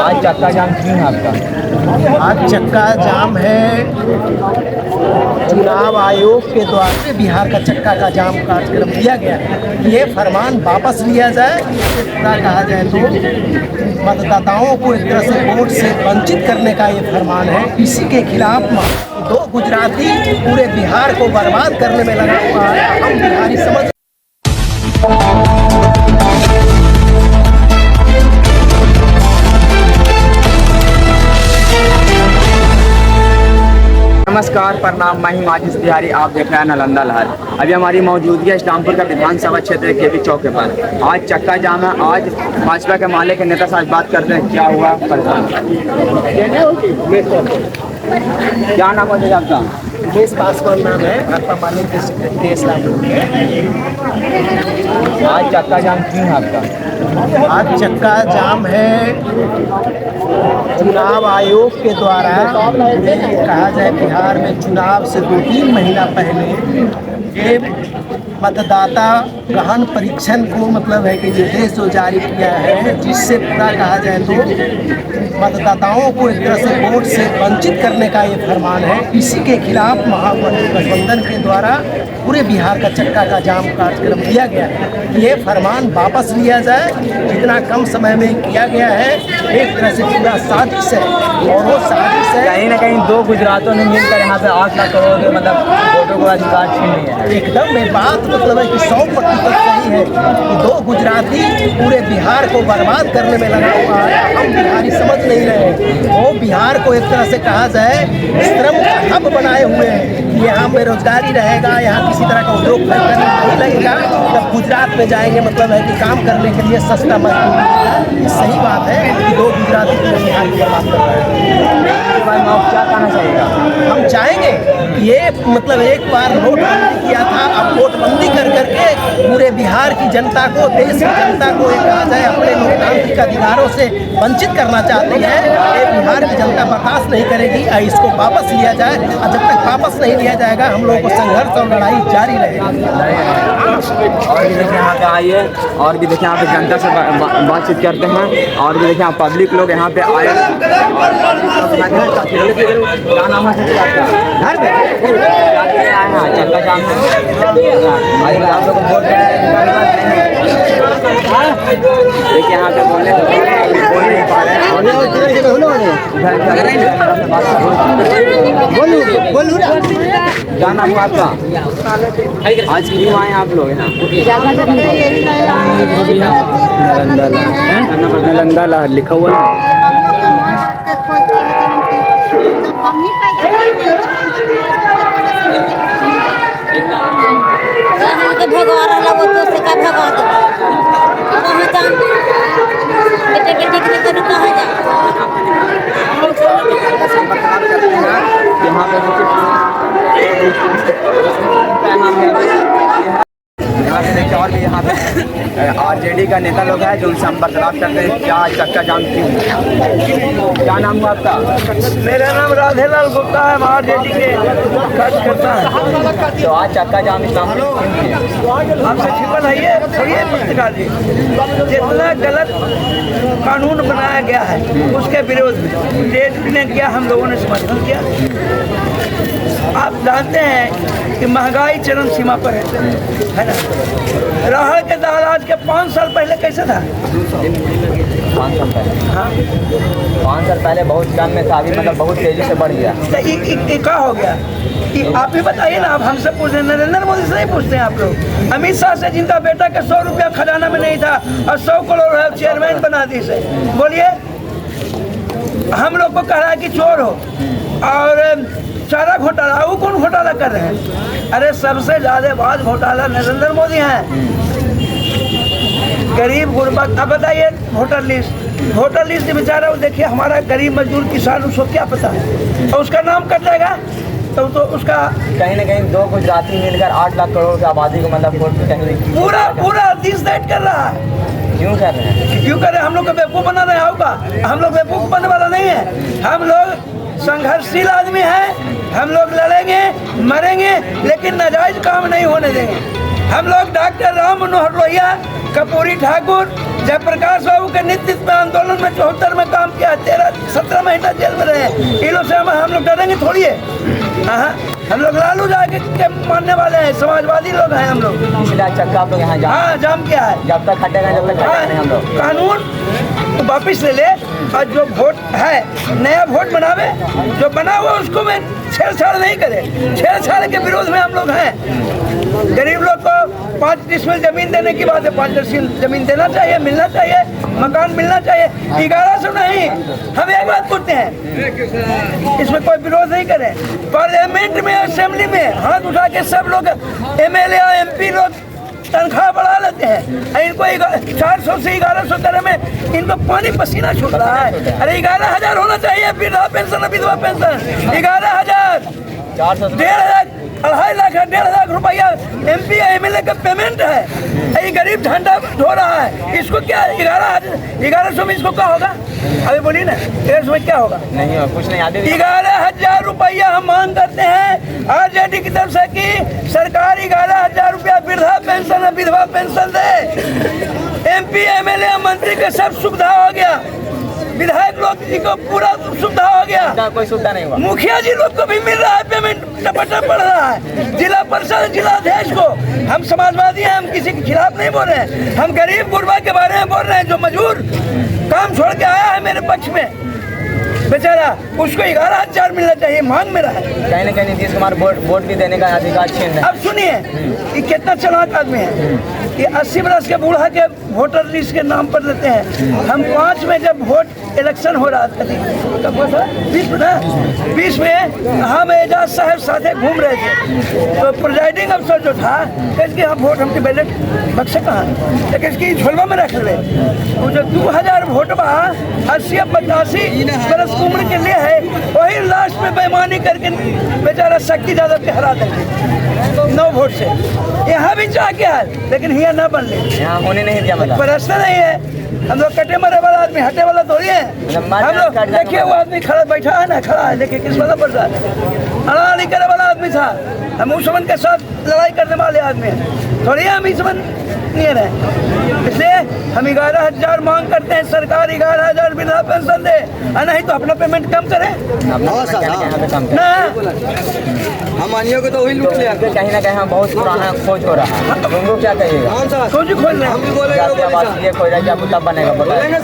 आज चक्का जाम क्यों है आपका? आज चक्का जाम है, चुनाव आयोग के द्वारा बिहार का चक्का का जाम कार्यक्रम दिया गया है। ये फरमान वापस लिया जाए। पूरा कहा जाए तो मतदाताओं को एक तरह से वोट से वंचित करने का ये फरमान है। इसी के खिलाफ दो गुजराती पूरे बिहार को बर्बाद करने में लगा हुआ है। हम बिहारी समझ नमस्कार, प्रणाम। मैं हूं माजिद बिहारी, आप देख रहे हैं नालंदा लहर। अभी हमारी मौजूदगी है इस्लामपुर का विधानसभा क्षेत्र के भी चौक पर। आज चक्का जाम है। आज भाजपा के माले के नेता से आज बात करते हैं, क्या हुआ परेशान। क्या नाम है आपका? देश पासवान नाम है, भाजपा माले के इस्लामपुर के। आज चक्का जाम क्यों है आपका? आज चक्का जाम है, चुनाव आयोग के द्वारा कहा जाए बिहार में चुनाव से 2-3 महीना पहले ये मतदाता गहन परीक्षण को मतलब है कि निर्देश जो जारी किया है, जिससे पूरा कहा जाए तो मतदाताओं को एक तरह से वोट से वंचित करने का ये फरमान है। इसी के खिलाफ महागठबंधन के द्वारा पूरे बिहार का चक्का का जाम कार्यक्रम दिया गया है। ये फरमान वापस लिया जाए। जितना कम समय में किया गया है, एक तरह से पूरा साजिश है और वो साजिश है। कहीं ना कहीं दो गुजरातों ने मिलकर यहाँ पे 8 लाख करोड़ के मतलब वोटों को अधिकार छीन लिया है। एकदम ये बात मतलब है कि 100% सही है कि दो गुजराती पूरे बिहार को बर्बाद करने में लगा हुआ है। हम बिहारी समझ नहीं रहे। वो बिहार को एक तरह से कहा जाए श्रम का हब बनाए हुए हैं। यहाँ बेरोजगारी रहेगा, यहाँ किसी तरह का उद्योग नहीं लगेगा। जब गुजरात में जाएंगे मतलब है कि काम करने के लिए सस्ता मजदूर। ये सही बात है कि दो गुजराती पूरे बिहार को बर्बाद कर रहे हैं। क्या कहना चाहिएगा? हम चाहेंगे कि ये मतलब एक बार नोटबंदी किया था, अब नोटबंदी कर करके पूरे बिहार की जनता को, देश की जनता को एक कहा जाए अपने लोकतांत्रिक अधिकारों से वंचित करना चाहती है। ये बिहार की जनता बर्दाश्त नहीं करेगी। इसको वापस लिया जाए और जब तक वापस नहीं लिया जाएगा हम लोगों को संघर्ष और लड़ाई जारी रहेगी। और भी देखिए यहाँ पे आइए, और भी देखिए यहाँ पे जनता से बातचीत करते हैं। और भी देखिए यहाँ पब्लिक लोग यहाँ पे आए। क्या नाम है आपका? घर पे आए हैं चक्का जाम में। आप लोग को वोट देखिए यहाँ पे बोल नहीं पा रहे हैं। क्या नाम है आपका? आज क्यों आए आप लोग यहाँ? नालंदा लहर लिखा हुआ है। भगवा रहा वो तो से का भगवा दो कहाँ जा बेटे बेटे के करू कहाँ जा यहाँ पे देखिए और भी यहाँ पे आरजेडी का नेता लोग हैं जो उनसे हम बर्ताव करते हैं। क्या चक्का जाम क्यों? क्या नाम हुआ आपका? मेरा नाम राधेलाल गुप्ता है, आरजेडी के खर्च करता है। तो आज चक्का जाम इस्लामपुर आपसे छिपल है ये पत्रकार जी, जितना गलत कानून बनाया गया है उसके विरोध में देश ने किया, हम लोगों ने समर्थन किया। आप जानते हैं कि महंगाई चरम सीमा पर है ना। राहड़ के दाल आज के 5 साल पहले कैसे था? 5 साल पहले। हाँ, 5 साल पहले बहुत कम में था, अभी मतलब बहुत तेजी से बढ़ गया। तो क्या हो गया? आप ही बताइए ना। आप हमसे पूछ रहे, नरेंद्र मोदी से नहीं पूछते हैं आप लोग। अमित शाह से, जिनका बेटा के 100 रुपया खजाना में नहीं था और 100 करोड़ चेयरमैन बना दी से, बोलिए। हम लोग को कह रहा है कि चोर हो और सारा घोटाला। वो कौन घोटाला कर रहे हैं? अरे सबसे ज्यादा बात घोटाला नरेंद्र मोदी हैं। गरीब गुरबा, अब बताइए वोटर लिस्ट बेचारा वो देखिए, हमारा गरीब मजदूर किसान, उसको क्या पता है? और उसका नाम कट जाएगा तो उसका कहीं ना कहीं दो गुजराती मिलकर 8 लाख करोड़ की आबादी को मतलब वोट कहीं पूरा डिसाइड कर रहा है। क्यों कर रहे हैं? क्यों कर रहे हैं? हम लोग को बेवकूफ़ बना रहे होगा। हम लोग बेवकूफ़ बनने वाला नहीं है। हम लोग संघर्षशील आदमी हैं। हम लोग लड़ेंगे, मरेंगे, लेकिन नाजायज काम नहीं होने देंगे। हम लोग डॉक्टर राम मनोहर लोहिया, कपूरी ठाकुर, जयप्रकाश बाबू के नेतृत्व में आंदोलन में 74 में काम किया, 17 महीना जेल में रहे। इन लोग से हम लोग डरेंगे थोड़ी है। हम लोग लालू जाके के मानने वाले हैं, समाजवादी लोग हैं हम लोग। चक्का आप लोग यहाँ जाम किया है। जब तक हटेगा जब तक हटेगा हम लोग। कानून वापिस ले ले और जो वोट है नया वोट बनावे, जो बना हुआ उसको में छेड़छाड़ नहीं करे। छेड़छाड़ के विरोध में हम लोग हैं। गरीब लोग को 5 डिसमिल जमीन देने की बात है, 5 डिसमिल जमीन देना चाहिए, मिलना चाहिए, मकान मिलना चाहिए। 1100 नहीं, हम एक बात पूछते हैं, इसमें कोई विरोध नहीं करें। पार्लियामेंट में, असेंबली में हाथ उठा के सब लोग MLA और MP लोग तनख्वाह बढ़ा लेते हैं। इनको 400 से 1100 करे में इनको पानी पसीना छूट रहा है। अरे 11,000 होना चाहिए विधवा पेंशन, विधवा पेंशन 11,000, 1,500, 2.5 लाख, 1.5 लाख रुपया MP या MLA का पेमेंट है। ये गरीब झंडा ढो रहा है, इसको क्या 1100 में इसको क्या होगा? अभी बोलिए ना, 1100 में क्या होगा? नहीं हो, कुछ नहीं। 11,000 रुपया हम मांग करते हैं RJD की तरफ से कि सरकार 11,000 रुपया वृद्धा पेंशन, विधवा पेंशन दे। MP MLA मंत्री के सब सुविधा हो गया, विधायक लोग जी को पूरा सुविधा हो गया, कोई सुविधा नहीं हुआ। मुखिया जी लोग को भी मिल रहा है, पेमेंट टपटप पड़ रहा है। जिला परिषद, जिलाध्यक्ष को, हम समाजवादी हैं, हम किसी के खिलाफ नहीं बोल रहे हैं, हम गरीब गुरबा के बारे में बोल रहे हैं। जो मजदूर काम छोड़ के आया है मेरे पक्ष में बेचारा, उसको 11,000 मिलना चाहिए, मांग मेरा है। कहीं ना कहीं नीतीश कुमार वोट भी देने का अधिकार छीन रहे हैं। अब सुनिए, ये कितना चालाक आदमी है। ये 80 बरस के बूढ़ा के वोटर लिस्ट के नाम पर देते हैं। हम 5 में जब वोट इलेक्शन हो रहा था, 20 में हम एजाज साहब साथे घूम रहे थे, तो प्रिजाइडिंग अफसर जो था इसके हम वोट हमके बैलेट बक्से कहाँ, लेकिन इसकी झोलवा में रख ले। वो जो 2000 वोट बा 80 या 85 बरस उम्र के लिए है, वही लास्ट में बेईमानी करके बेचारा शक्ति यादव के हरा देंगे 9 वोट से। यहाँ भी चाह गया है, लेकिन यहाँ न बन ले, यहाँ होने नहीं दिया। मतलब रास्ता नहीं है। हम लोग कटे मरे वाला आदमी, हटे वाला थोड़ी है। हम लोग देखिए, वो आदमी खड़ा बैठा है ना, खड़ा है, देखिए किस वाला पड़ता है, अड़ा नहीं करे वाला आदमी था। हम उस समन के साथ लड़ाई करने वाले आदमी हैं, थोड़ी हम इस समन नहीं रहे। इसलिए हम 11,000 मांग करते हैं, सरकार 11,000 वृद्धा पेंशन दे, नहीं तो अपना पेमेंट कम करे ना। हम मानियो को तो वही लूट लिया। कहीं ना कहीं बहुत पुराना खोज हो रहा है, तुमको क्या कहिएगा? खोज खोल रहे आवासीय खोज रहा है, कब बनेगा?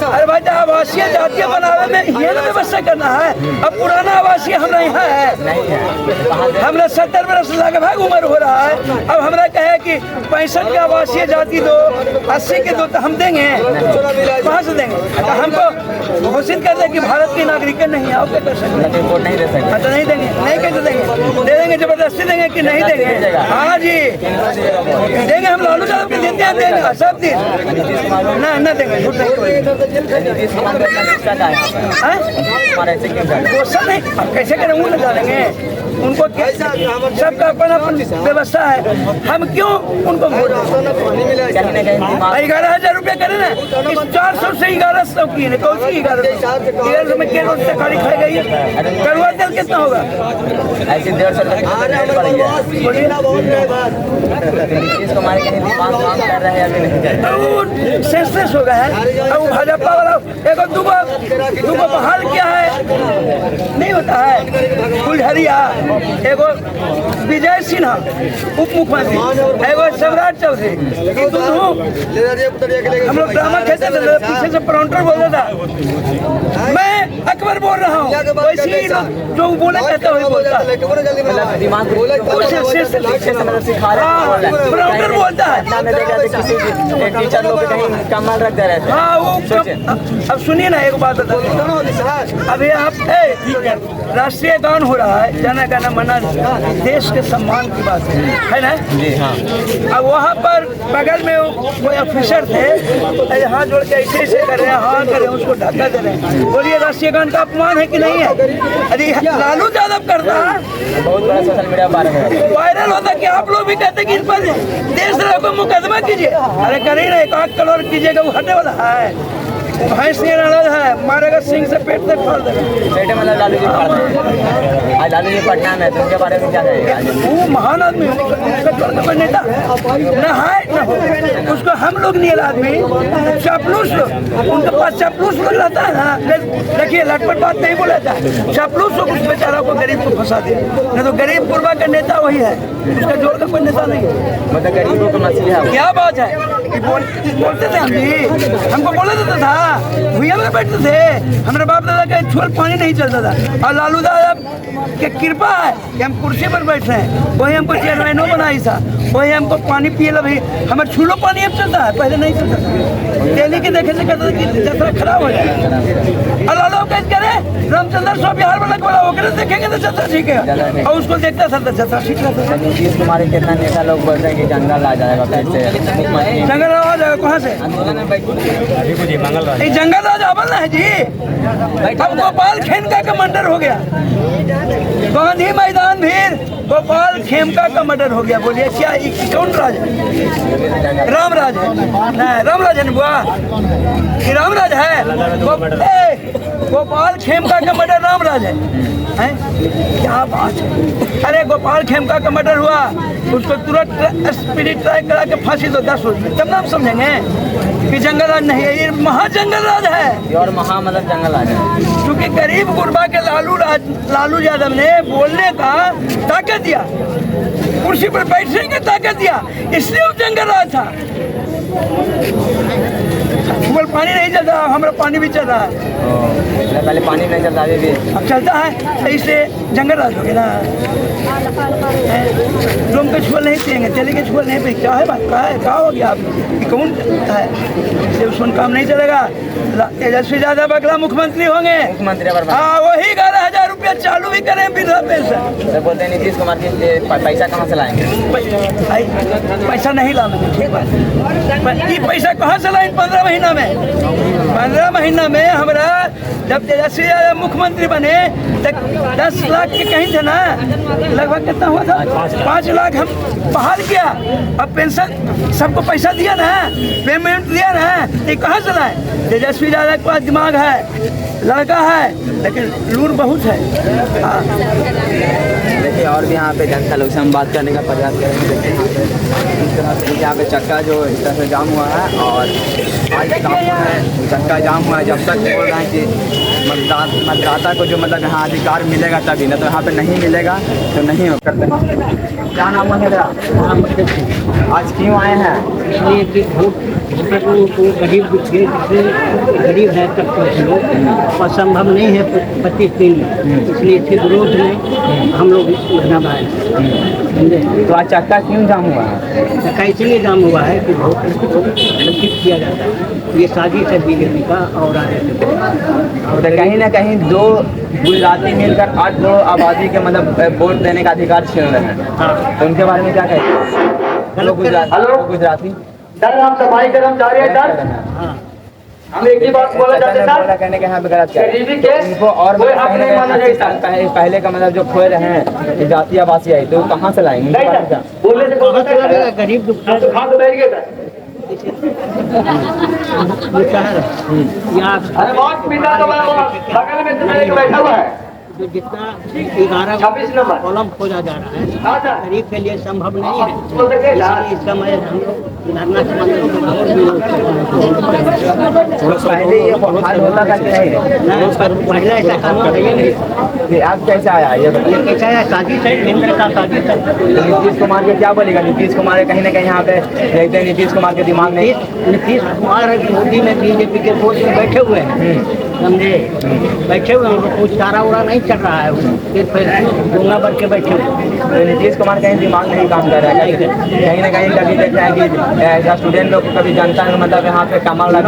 अरे भाई, आवासीय जातीय बनावे में ये ना व्यवस्था करना है। अब पुराना आवासीय हमरा यहाँ है, हमरा 70 बरस लगभग उम्र हो रहा है। अब हमरा कहे कि 65 के आवासीय जाति दो, 80 के दो, तो हम देंगे कहाँ से देंगे? तो हमको घोषित कर दे कि भारत के नागरिक नहीं आओ, क्या कर सकते? वोट नहीं दे सकते। तो नहीं देंगे, नहीं कैसे देंगे? दे देंगे, जबरदस्ती देंगे कि नहीं देंगे? हाँ जी देंगे, हम लालू यादव के देते हैं, देंगे सब दिन ना देंगे, झूठ नहीं। गुस्सा नहीं, कैसे करें? वो न जानेंगे, उनको सबका अपना व्यवस्था है, हम क्यों उनको वोट दें? 11,000 रुपया करे ना, 400 से 1100 की है, कौन सी 1100 में क्या रोज तक खाली खाई गई? कड़वा तेल कितना होगा? ऐसे 150 सेंसलेस हो गया है। अब भाजपा वाला एक दूगो बहाल किया है, नहीं होता है। फुलहरिया, एगो विजय सिन्हा उप मुख्यमंत्री, एगो शिवराज चौधरी, हम लोग ड्रामा खेलते थे, पीछे से प्रॉन्टर बोलता था, मैं अकबर बोल रहा हूँ, वैसे ही लोग जो बोले कहते हुए बोलता है, प्रॉन्टर बोलता है। टीचर लोग कहीं कमल रख दे रहे थे। हाँ वो अब सुनिए ना, एक बात बता, अभी आप राष्ट्रीय गान हो रहा है, जाना गाना मना, देश के सम्मान की बात है ना जी। हाँ, अब वहाँ पर बगल में कोई ऑफिसर थे, हाथ जोड़ के ऐसे ऐसे कर रहे हैं, हाँ कर रहे हैं, उसको धक्का दे रहे हैं। बोलिए राष्ट्रीय गान का अपमान है कि नहीं है? अरे लालू यादव करता है, बहुत बड़ा सोशल मीडिया वायरल होता कि आप लोग भी कहते कि इन पर देश को मुकदमा कीजिए। अरे कर ही रहे, 1 करोड़ कीजिएगा, वो हटने वाला है। भैंस नहीं लड़ल है, मारेगा सिंह से पेट तक फाड़ देगा। बेटे मतलब लालू जी पढ़ रहे हैं। आज लालू जी पटना में, तो उनके बारे में क्या कहेगा? वो महान आदमी है, उसका जोर का कोई नेता न है न हो। उसको हम लोग नहीं आदमी चापलूस लोग, उनके पास चापलूस लोग रहता है ना। देखिए लटपट बात नहीं बोला जाए, चापलूस लोग उस बेचारा को गरीब को फंसा दिया। नहीं तो गरीब गुरबा का नेता वही है, उसका जोर का कोई नेता नहीं है। मतलब गरीबों को मछली है। क्या बात है, बोलते थे हम जी, हमको बोला देता था, भूया में बैठते थे, हमारे बाप दादा का छोल पानी नहीं चलता था। और लालू दादा की कृपा है कि हम कुर्सी पर बैठ रहे हैं, वही हमको चेयरमैनो बनाई था, वही हमको पानी पिए ला भी हमारे छूलो पानी अब चलता है, पहले नहीं चलता था। डेली के देखे से कहता था कि यात्रा खराब हो जाए। और लालू कैसे करे, रामचंद्र स्वामी बिहार वाला बोला वो करे देखेंगे तो यात्रा ठीक है, और उसको देखता था तो यात्रा ठीक रहता। नीतीश कुमार के कितना नेता लोग बोल रहे हैं कि जंगल आ जाएगा फिर से। जंगल आ जाएगा कहाँ से? ये जंगल राज अमल है जी। अब गोपाल खेमका का मर्डर हो गया, गांधी मैदान भीड़ गोपाल खेमका का मर्डर हो गया। बोलिए क्या कौन राज है? राम राज है? नहीं राम राज है ना बुआ, ये राम राज है। गोपाल खेमका का मर्डर राम राज है? क्या बात है। अरे गोपाल खेमका का मर्डर हुआ, उसको तुरंत स्पिरिट ट्राई करा के फांसी दो 10 रोज में, तब ना हम समझेंगे कि जंगल राज नहीं है, ये महाजंगल राज है। और महा मतलब जंगल आ जाए, क्योंकि गरीब गुरबा के लालू यादव ने बोलने का ताकत दिया, कुर्सी पर बैठने की ताकत दिया, इसलिए वो जंगल राज था। केवल पानी नहीं चल रहा, हमारा पानी भी चल रहा है। पहले पानी नहीं चलता अभी भी, अब चलता है, तो इससे जंगल राज हो गया ना। लोग के छुअल नहीं पियेंगे, चले के छुअल नहीं पिएंगे, क्या है बात, क्या हो गया आप कौन है, इससे उसको काम नहीं चलेगा। तेजस्वी यादव अगला मुख्यमंत्री होंगे, मुख्यमंत्री। हाँ वही 11,000 रुपया चालू भी करें बिना पैसा। तो बोलते हैं नीतीश कुमार की पैसा कहाँ से लाएंगे? पैसा नहीं लाना, ठीक बात। ये पैसा कहाँ से लाएंगे? 15 महीना में, 15 महीना में हमारा जब तेजस्वी यादव मुख्यमंत्री बने तक 10 लाख के कहीं थे ना, लगभग कितना हुआ था? 5 लाख हम बहाल किया। अब पेंशन सबको पैसा दिया ना, पेमेंट दिया ना, ये कहाँ से लाए? तेजस्वी यादव के पास दिमाग है, लड़का है, लेकिन लूर बहुत है। देखिए और भी यहाँ पे जनता लोग से हम बात करने का प्रयास करेंगे। यहाँ पे चक्का जो इस तरह से जाम हुआ है, और आज चक्का जाम हुआ है। जब तक बोल रहे हैं कि मतदाता को जो मतलब यहाँ अधिकार मिलेगा तभी, ना तो यहाँ पे नहीं मिलेगा तो नहीं हो करते। क्या नाम है तेरा? आज क्यों आए हैं? इसलिए कि वोट को गरीब गरीब है तक कुछ लोग और संभव नहीं है 25 दिन में, इसलिए इसके विरोध में हम लोग मतलब आए। तो आज चक्का क्यों जाम हुआ है? चक्का इसलिए जाम हुआ है कि वोट को लक्षित किया जाता है, ये साजिश है बीजेपी का और आगे तो कहीं ना कहीं 2 गुजराती मिलकर 8 आबादी के मतलब वोट देने का अधिकार छीन रहे हैं। हाँ। तो उनके बारे में क्या कहेंगे? गुजराती सर हम सफाई कर्मचारी हैं सर, हाँ हम एक ही बात बोला जाते सर, कहने के यहाँ पे गलत क्या है? गरीबी के इनको और कोई हक नहीं माना जाता। पहले का मतलब जो खोए रहे हैं जाति आवासी आई, तो कहाँ से लाएंगे? नहीं सर, बोलने से कोई कहाँ से लगेगा? गरीब दुख हम तो खा तो बैठ गए सर। अरे बहुत पीता तो मैं बगल में तुम्हें एक बैठा हुआ है, जो जितना 11 26 नंबर कॉलम खोजा जा रहा है हाँ सर, गरीब के लिए संभव नहीं है, बोल सके इसलिए इस समय हम लोग धरना पहले ये हाल होता था कि नहीं? पहले ऐसा काम है ही नहीं। ये आप कैसे आया ये बताइए? ये कैसा है? साजिश है, केंद्र का साजिश है। नीतीश कुमार के क्या बोलेगा? नीतीश कुमार कहीं ना कहीं यहाँ पे देखते हैं नीतीश कुमार के दिमाग में नीतीश कुमार मोदी में बीजेपी के कोच में बैठे हुए हैं, समझे, बैठे हुए हैं, कुछ चारा उड़ा नहीं चल रहा है, सिर्फ डोंगा भर के बैठे हुए। तो नीतीश कुमार कहीं दिमाग नहीं काम कर रहा है, कहीं ना कहीं कभी देखते हैं कि स्टूडेंट लोग को कभी जनता है मतलब यहाँ पे कमल लग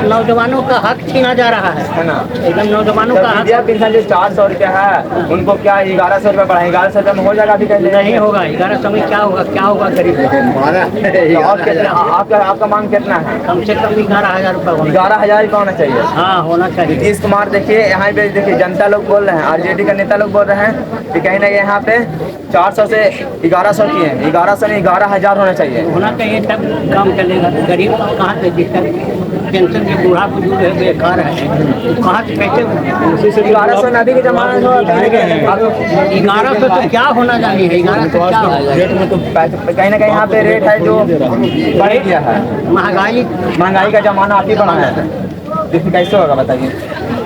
नौजवानों का हक छीना जा रहा है ना, एकदम नौजवानों का हक। विद्या पेंशन जो 400 रुपया है उनको क्या 1100 रुपया बढ़ा? 1100 रुपया में हो जाएगा? अभी कहीं नहीं होगा। 1100 में क्या होगा? क्या होगा गरीब? तो आपका मांग कितना है? कम से कम 11,000 रुपये होना। 11,000 रुपया होना चाहिए। हाँ होना चाहिए। नीतीश कुमार देखिए यहाँ पे देखिए जनता लोग बोल रहे हैं, आरजेडी का नेता लोग बोल रहे हैं कि कहीं ना कहीं यहाँ पे 400 से 1100 की है, 1100 नहीं 11,000 होना चाहिए। होना चाहिए तब काम चलेगा। गरीब कहाँ से जिसका पेंशन के बूढ़ा बुजुर्ग है, बेकार है, तो कहाँ से कैसे 1100 नदी के जमाने में 1100 तो क्या होना चाहिए, 1100 क्या होगा? में तो कहीं ना कहीं यहाँ पे रेट है जो बढ़ गया है। महंगाई का जमाना आप ही बढ़ा है, इसमें कैसे होगा बताइए?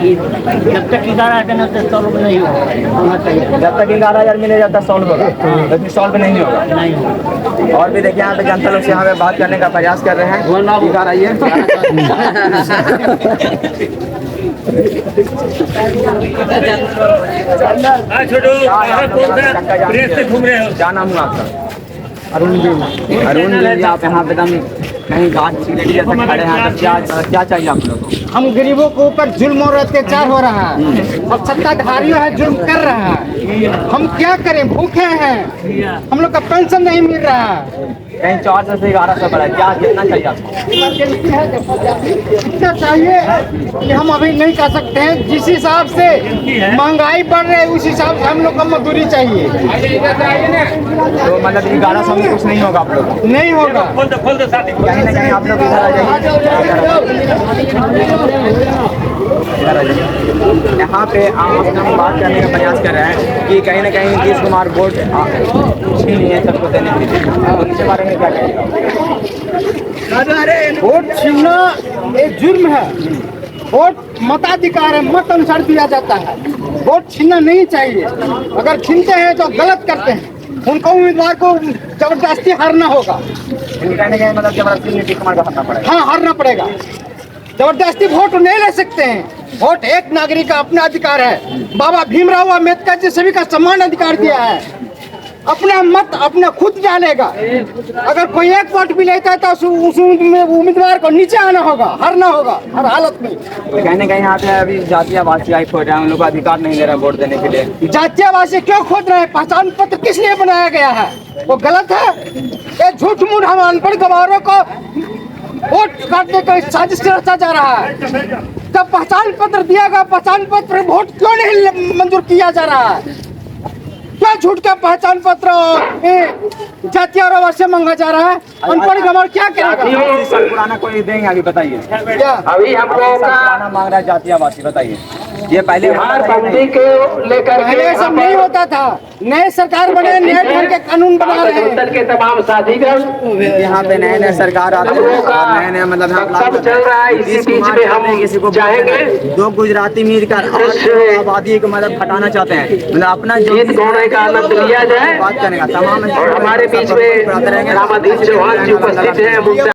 जब तक 11 का तो सॉल्व नहीं होना चाहिए, जब तक 11,000 मिले जब तक सॉल्व होगा, लेकिन सॉल्व नहीं होगा। नहीं होगा। और भी देखिए यहाँ पे जनता लोग से यहाँ पे बात करने का प्रयास कर रहे हैं। इधर आइए। क्या नाम हुआ आपका? अरुण जी। आप यहाँ पे कहीं गाछ सिगरेट जैसे खड़े हैं, तो क्या चाहिए आप लोग को? हम गरीबों के ऊपर जुल्म और अत्याचार हो रहा है और सत्ताधारियों है जुल्म कर रहा है। हम क्या करें, भूखे हैं, हम लोग का पेंशन नहीं मिल रहा है। कहीं 400 से 1100 बढ़ा, क्या कितना चाहिए आपको? इतना चाहिए कि हम अभी नहीं कर सकते हैं। जिस हिसाब से महंगाई बढ़ रही है उस हिसाब से हम लोग को मजदूरी चाहिए। तो मतलब 1100 में कुछ नहीं होगा आप लोग को? नहीं होगा। कहीं ना कहीं आप लोग इधर आ जाइए। यहाँ पे हम बात करने का प्रयास कर रहे हैं कि कहीं ना कहीं नीतीश कुमार वोट छीन लिए सबको देने के लिए, उनके बारे में क्या कहेंगे? वोट छीनना एक जुर्म है। वोट मताधिकार है, मत अनुसार दिया जाता है। वोट छीनना नहीं चाहिए। अगर छीनते हैं तो गलत करते हैं। उनको उम्मीदवार को जबरदस्ती हारना होगा। कहीं ना कहीं मतलब जबरदस्ती नीतीश कुमार को हारना पड़ेगा। हाँ, हारना पड़ेगा। जबरदस्ती वोट नहीं ले सकते हैं। वोट एक नागरिक का अपना अधिकार है। बाबा भीमराव अम्बेडकर जी सभी का समान अधिकार दिया है। अपना मत अपना खुद डालेगा। अगर कोई एक वोट भी लेता है तो उस उम्मीदवार को नीचे आना होगा, हारना होगा हर हालत में। कहीं ना कहीं यहाँ पे अभी जातीयवासी आई खोज रहे हैं, उन लोग को अधिकार नहीं दे रहा वोट देने के लिए। जातीयवासी क्यों खोद रहे हैं? पहचान पत्र किस लिए बनाया गया है? वो गलत है। ये झूठ मूठ हम अनपढ़ गवारों को वोट काटने का साजिश रचा जा रहा है। जब पहचान पत्र दिया गया, पहचान पत्र वोट क्यों नहीं मंजूर किया जा रहा है? क्या झूठ का पहचान पत्र जातीय और से मांगा जा रहा है? अनपढ़ गवार क्या करेगा? पुराना कोई देंगे अभी बताइए? अभी हमको पुराना मांग रहा है जातीयवासी, बताइए। ये पहले बंदी को लेकर पहले ये सब नहीं होता था। नए सरकार बने, नए ढंग के कानून बना रहे हैं। के तमाम साथीगण यहाँ पे नए नए सरकार आते हैं, नए नए मतलब सब चल रहा है। इसी बीच में हम चाहेंगे दो गुजराती मिलकर आबादी को मतलब हटाना चाहते हैं, मतलब अपना गीत गाने का आनंद लिया जाए। बात करने का तमाम और हमारे बीच में रामाधीश चौहान जी उपस्थित हैं।